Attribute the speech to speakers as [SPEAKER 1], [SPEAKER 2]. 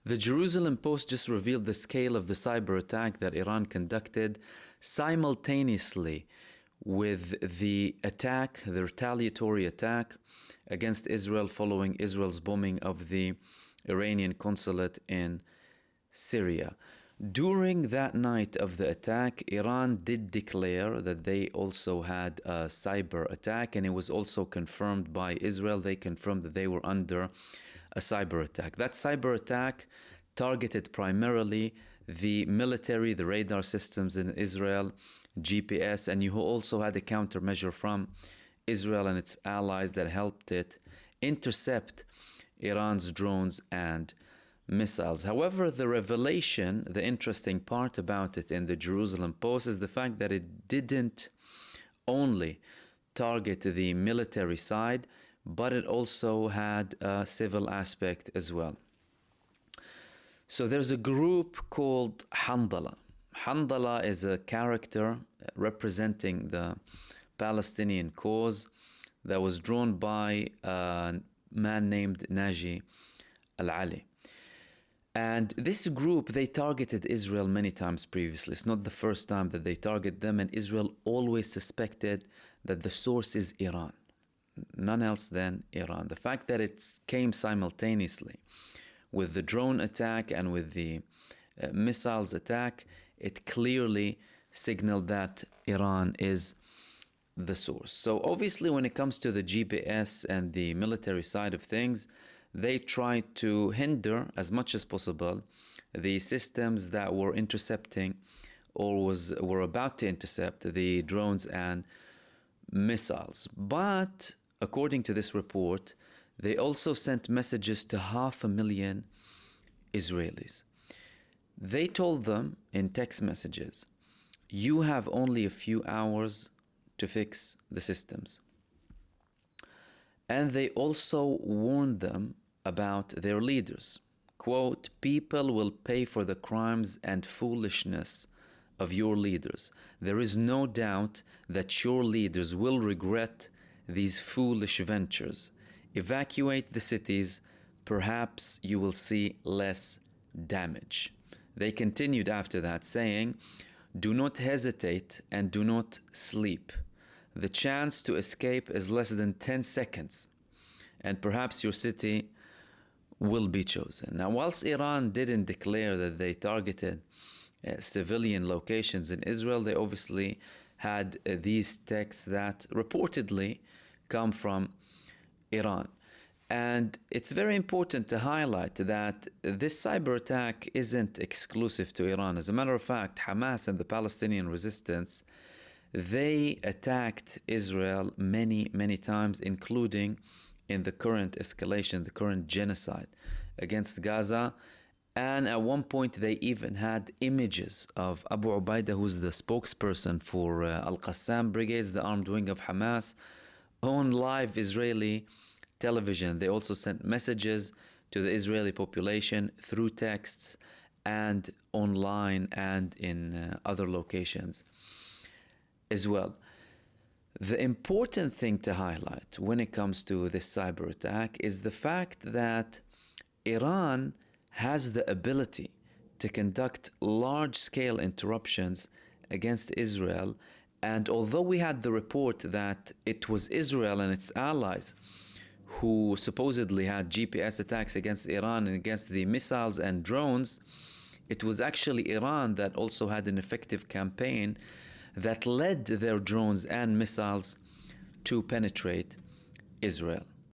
[SPEAKER 1] The Jerusalem Post just revealed the scale of the cyber attack that Iran conducted simultaneously with the attack, the retaliatory attack against Israel following Israel's bombing of the Iranian consulate in Syria. During that night of the attack, Iran did declare that they also had a cyber attack, and it was also confirmed by Israel. They confirmed that they were under a cyber attack. That cyber attack targeted primarily the military, the radar systems in Israel, GPS, and you also had a countermeasure from Israel and its allies that helped it intercept Iran's drones and missiles. However, the revelation, the interesting part about it in the Jerusalem Post is the fact that it didn't only target the military side, but it also had a civil aspect as well. So there's a group called Hanthala. Hanthala is a character representing the Palestinian cause that was drawn by a man named Naji Al-Ali. And this group, they targeted Israel many times previously. It's not the first time that they target them, and Israel always suspected that the source is Iran. None else than Iran. The fact that it came simultaneously with the drone attack and with the missiles attack, it clearly signaled that Iran is the source. So obviously when it comes to the GPS and the military side of things, they tried to hinder as much as possible the systems that were intercepting or were about to intercept the drones and missiles. But according to this report, they also sent messages to 500,000 Israelis. They told them in text messages, you have only a few hours to fix the systems. And they also warned them about their leaders. Quote, people will pay for the crimes and foolishness of your leaders. There is no doubt that your leaders will regret these foolish ventures. Evacuate the cities, perhaps you will see less damage. They continued after that saying, do not hesitate and do not sleep. The chance to escape is less than 10 seconds, and perhaps your city will be chosen. Now, whilst Iran didn't declare that they targeted civilian locations in Israel, they obviously had these texts that reportedly come from Iran. And it's very important to highlight that this cyber attack isn't exclusive to Iran. As a matter of fact, Hamas and the Palestinian resistance, they attacked Israel many, many times, including in the current escalation, the current genocide against Gaza. And at one point, they even had images of Abu Ubaidah, who's the spokesperson for Al-Qassam Brigades, the armed wing of Hamas, on live Israeli television. They also sent messages to the Israeli population through texts and online and in other locations as well. The important thing to highlight when it comes to this cyber attack is the fact that Iran has the ability to conduct large-scale interruptions against Israel. And although we had the report that it was Israel and its allies who supposedly had GPS attacks against Iran and against the missiles and drones, it was actually Iran that also had an effective campaign that led their drones and missiles to penetrate Israel.